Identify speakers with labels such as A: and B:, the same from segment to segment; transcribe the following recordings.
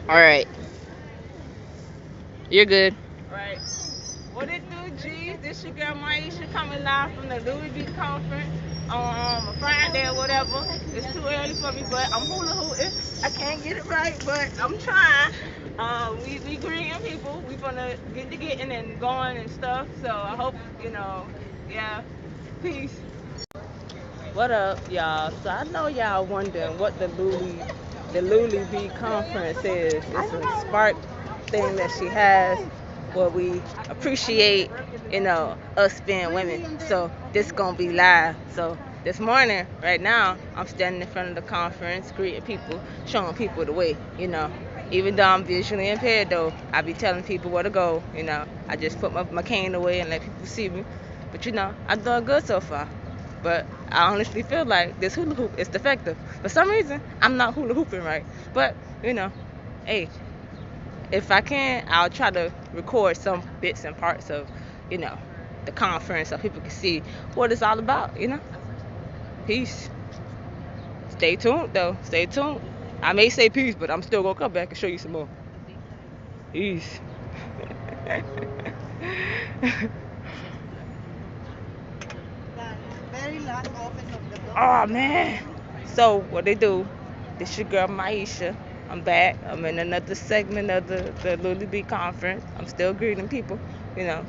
A: All right, you're good.
B: Right. What it do, G? This your girl Maisha coming live from the Luly B conference on a Friday or whatever. It's too early for me, but I'm hula hooting. I can't get it right, but I'm trying. We greeting people. We gonna get to getting and going and stuff. So I hope yeah. Peace. What up, y'all? So I know y'all wondering what the Luly B conference is. It's a spark thing that she has where we appreciate, us being women. So this gonna be live. So this morning, right now, I'm standing in front of the conference, greeting people, showing people the way. Even though I'm visually impaired, though, I be telling people where to go. I just put my cane away and let people see me. But I'm doing good so far. But I honestly feel like this hula hoop is defective. For some reason, I'm not hula hooping right. But, hey, if I can, I'll try to record some bits and parts of, you know, the conference so people can see what it's all about. Peace. Stay tuned, though. Stay tuned. I may say peace, but I'm still going to come back and show you some more. Peace. Oh man. So what they do? This your girl Maisha. I'm back. I'm in another segment of the Luly B conference. I'm still greeting people,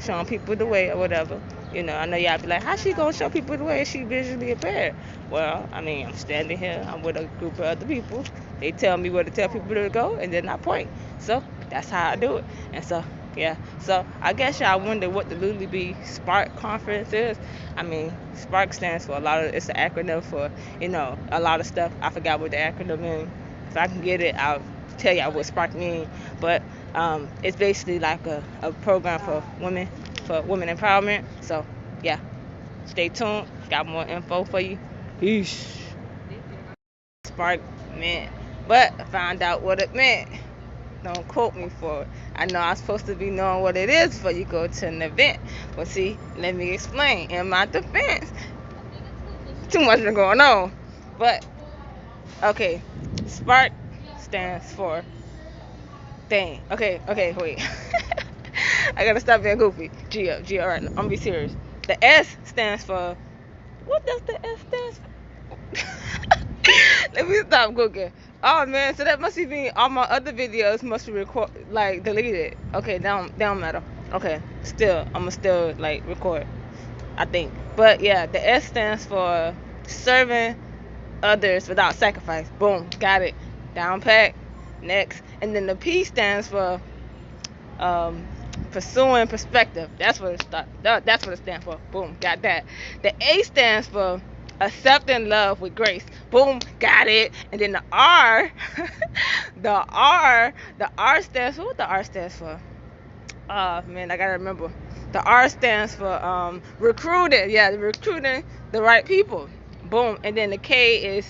B: showing people the way or whatever. I know y'all be like, how she gonna show people the way if she visually impaired? Well, I mean, I'm standing here. I'm with a group of other people. They tell me where to tell people to go, and then I point. So that's how I do it. And so yeah. So I guess y'all wonder what the Luly B Spark conference is. I mean, Spark stands for a lot of. It's an acronym for a lot of stuff. I forgot what the acronym means. If I can get it, I'll tell y'all what Spark means. But it's basically like a program for women empowerment. So yeah, stay tuned. Got more info for you. Peace. Spark meant, but I found out what it meant. Don't quote me for it. I know I'm supposed to be knowing what it is before you go to an event. But see, let me explain. In my defense, too much been going on. But okay, Spark stands for thing. Okay, wait. I gotta stop being goofy. G up, G up. Alright, I'm gonna be serious. The S stands for, what does the S stand for? Let me stop cooking. Oh man, so that must mean all my other videos must be deleted. Okay, down matter. Okay, I'ma still like record, I think. But yeah, the S stands for serving others without sacrifice. Boom, got it. Down pat. Next. And then the P stands for um pursuing perspective. That's what it stands for. Boom, got that. The A stands for accepting love with grace. Boom, got it. And then the R, the R stands for, what the R stands for? Oh man, I gotta remember. The R stands for recruiting. Yeah, recruiting the right people. Boom. And then the K is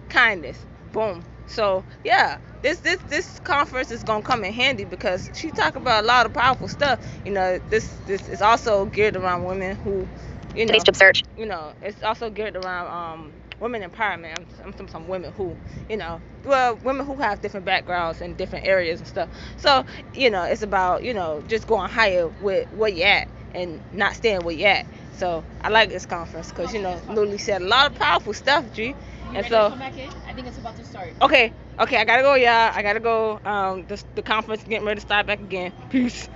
B: kindness. Boom. So yeah, this conference is gonna come in handy because she talk about a lot of powerful stuff. This is also geared around women who, Today's job search. It's also geared around women empowerment. I'm some women who, women who have different backgrounds and different areas and stuff. So it's about just going higher with where you at and not staying where you at. So I like this conference because Luly said a lot of powerful stuff, G. And so come back in? I think it's about to start. Okay, I gotta go, y'all. I gotta go. The conference is getting ready to start back again. Peace.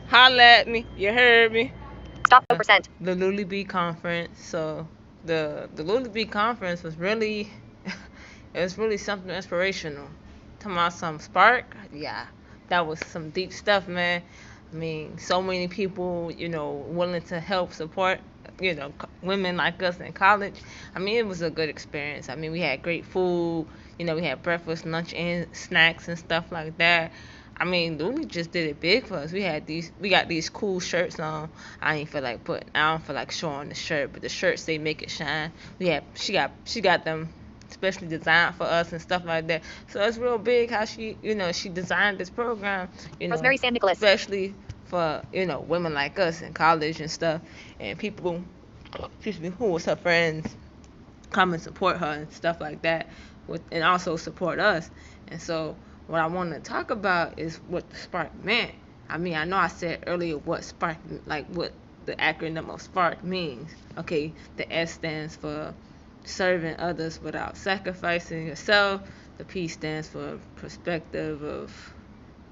B: Holla at me. You heard me. Stop percent. The Luly B conference. So the Luly B conference was really it was really something inspirational. Talking about some spark, yeah, that was some deep stuff, man. I mean, so many people, willing to help support, women like us in college. I mean, it was a good experience. I mean, we had great food. We had breakfast, lunch, and snacks and stuff like that. I mean, Luly just did it big for us. We got these cool shirts on. I don't feel like showing the shirt, but the shirts they make it shine. She got them especially designed for us and stuff like that. So it's real big how she designed this program, Rosemary San Nicholas, especially for women like us in college and stuff, and people, excuse me, who was her friends come and support her and stuff like that, and also support us. And so what I want to talk about is what the spark meant. I mean, I know I said earlier what spark, like what the acronym of spark means. Okay, the S stands for serving others without sacrificing yourself. The P stands for perspective of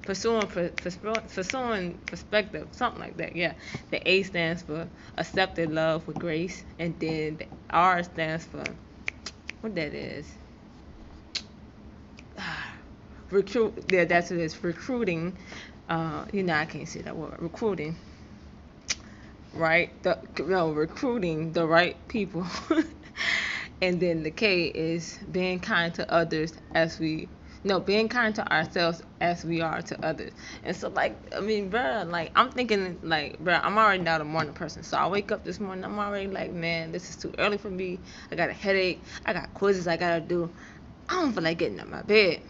B: pursuing perspective, something like that. Yeah. The A stands for accepting love with grace, and then the R stands for what that is. Recruit. Yeah, that's what it is. Recruiting. I can't say that word. Recruiting. Right. Recruiting the right people. And then the K is being kind to others as we no, being kind to ourselves as we are to others. And so, like, I mean, bruh, like, I'm thinking, like, bruh, I'm already not a morning person. So I wake up this morning, I'm already like, man, this is too early for me. I got a headache. I got quizzes I gotta do. I don't feel like getting out of my bed.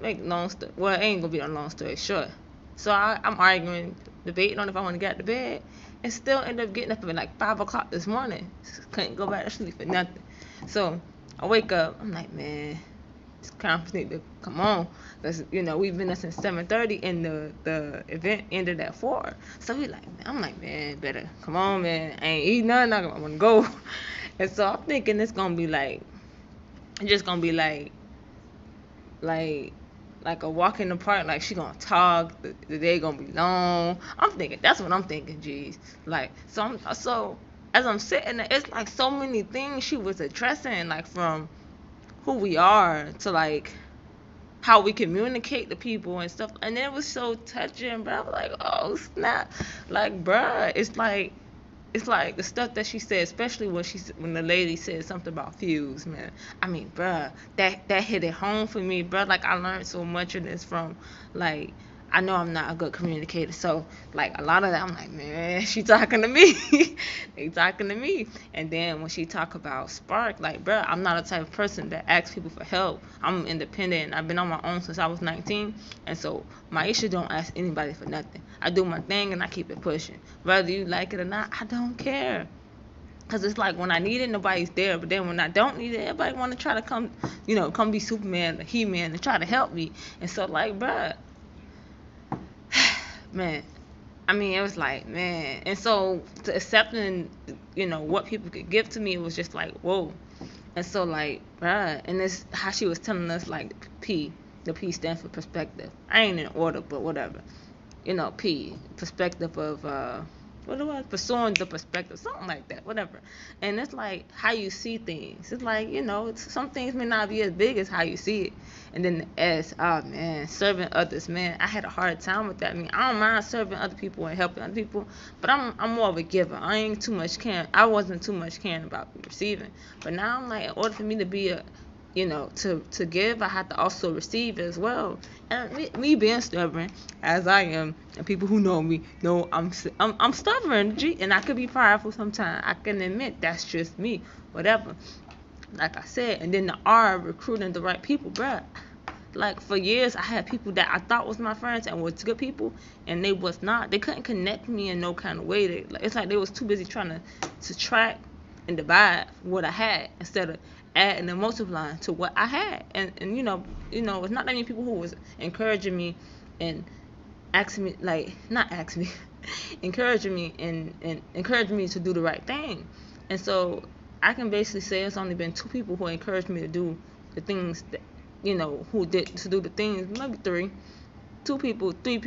B: Make long story. Well, it ain't gonna be a long story short. So I'm arguing, debating on if I want to get out of bed, and still end up getting up at like 5 o'clock this morning. Couldn't go back to sleep for nothing. So I wake up, I'm like, man, it's confident to come on, because we've been there since 7:30, and the event ended at 4. So I'm like, man, better come on, man. I ain't eating nothing. I want to go. And so I'm thinking it's gonna be like, just gonna be like a walk in the park. Like, she gonna talk. The day gonna be long. I'm thinking, that's what I'm thinking. Geez, like, so as I'm sitting there, it's like so many things she was addressing, like from who we are to like how we communicate to people and stuff. And it was so touching, bro. I was like, oh snap, like, bruh, it's like the stuff that she said, especially when the lady said something about fuse, man. I mean, bruh, that hit it home for me, bruh. Like, I learned so much of this from, like, I know I'm not a good communicator, so like a lot of that I'm like, man, she talking to me. They talking to me. And then when she talk about spark, like, bruh, I'm not a type of person that asks people for help. I'm independent. I've been on my own since I was 19, and so my issue don't ask anybody for nothing. I do my thing and I keep it pushing. Whether you like it or not, I don't care. Cause it's like when I need it, nobody's there. But then when I don't need it, everybody want to try to come be Superman or He-Man and try to help me. And so, like, bruh, man, I mean, it was like, man. And so to accepting, what people could give to me, it was just like, whoa. And so, like, bruh, and this how she was telling us, like, the P stands for perspective. I ain't in order, but whatever. P, perspective of what it was, pursuing the perspective, something like that, whatever. And it's like how you see things. It's like, some things may not be as big as how you see it. And then the S, oh man, serving others, man. I had a hard time with that. I mean, I don't mind serving other people and helping other people, but I'm more of a giver. I wasn't too much caring about receiving. But now I'm like, in order for me to be to give, I have to also receive as well. And me being stubborn as I am, and people who know me know I'm stubborn, and I could be prideful sometimes. I can admit that's just me, whatever. Like I said, and then the R, recruiting the right people, bruh. Like, for years, I had people that I thought was my friends and was good people, and they was not. They couldn't connect me in no kind of way. It's like they was too busy trying to track and divide what I had instead of adding and multiplying to what I had. And it's not that many people who was encouraging me and asking me, like, not asking me, encouraging me and encouraging me to do the right thing. And so I can basically say it's only been 2 people who encouraged me to do the things that, who did to do the things, maybe 3. 2 to 3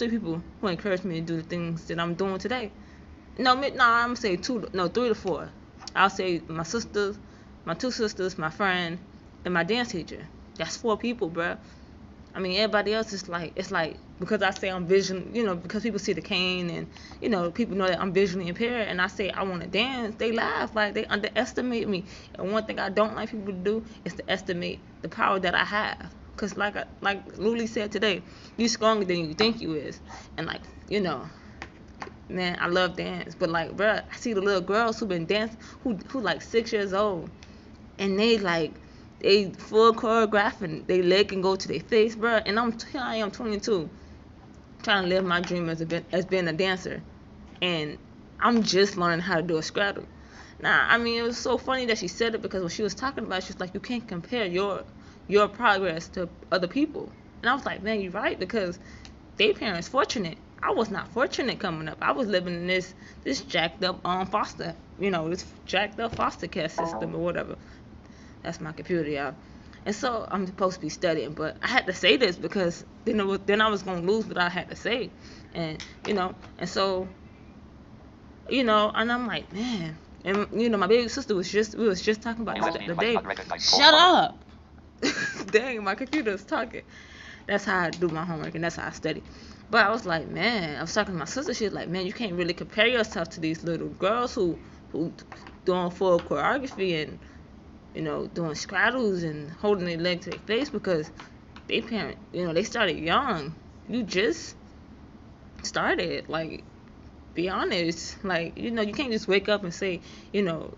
B: people who encouraged me to do the things that I'm doing today. No, I'm gonna say 3 to 4. I'll say my sisters, my 2 sisters, my friend, and my dance teacher. That's 4 people, bruh. I mean, everybody else is like, it's like, because I say I'm because people see the cane and, people know that I'm visually impaired, and I say I want to dance, they laugh, like, they underestimate me. And one thing I don't like people to do is to estimate the power that I have. Because like Luly said today, you're stronger than you think you is. And like, man, I love dance. But like, bruh, I see the little girls who been dancing, who like 6 years old, and they full choreographing, they leg can go to their face, bruh. And here I am 22, trying to live my dream as being a dancer, and I'm just learning how to do a straddle. Now, I mean, it was so funny that she said it, because when she was talking about it, she was like, you can't compare your your progress to other people. And I was like, man, you're right, because their parents fortunate. I was not fortunate coming up. I was living in this jacked up foster, this jacked up foster care system or whatever. That's my computer, y'all. And so I'm supposed to be studying, but I had to say this because then I was gonna lose what I had to say, and and so and I'm like, man, and my baby sister we was just talking about this the other day. Shut up. Dang, my computer's talking. That's how I do my homework and that's how I study. But I was like, man, I was talking to my sister. She was like, man, you can't really compare yourself to these little girls who doing full choreography and doing straddles and holding their leg to their face because they parent, they started young. You just started, like, be honest. Like, you can't just wake up and say,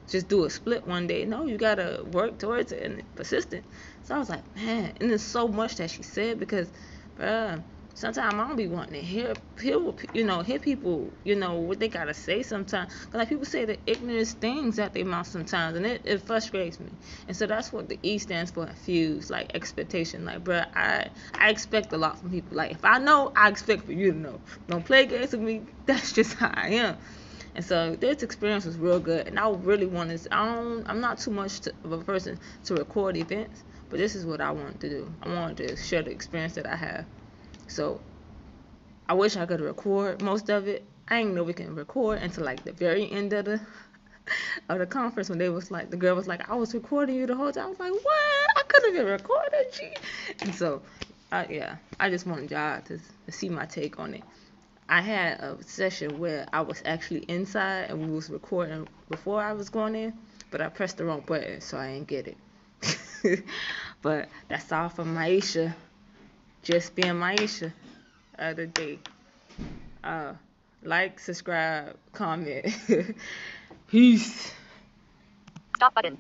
B: just do a split one day. No, you gotta work towards it and persistent. So I was like, man, and there's so much that she said because, bruh, sometimes I don't be wanting to hear people, what they gotta say sometimes. Cause like people say the ignorant things at their mouth sometimes, and it frustrates me. And so that's what the E stands for, infuse, like expectation. Like, bruh, I expect a lot from people. Like, if I know, I expect for you to know. Don't play games with me. That's just how I am. And so this experience was real good, and I really wanted to, I'm not too much of a person to record events, but this is what I wanted to do. I wanted to share the experience that I have. So I wish I could record most of it. I didn't know we can record until like the very end of the conference when the girl was like, I was recording you the whole time. I was like, what? I could have been recording you. And so I just wanted y'all to see my take on it. I had a session where I was actually inside and we was recording before I was going in, but I pressed the wrong button, so I didn't get it. But that's all from Maisha. Just being Maisha of the day. Like, subscribe, comment. Peace. Stop button.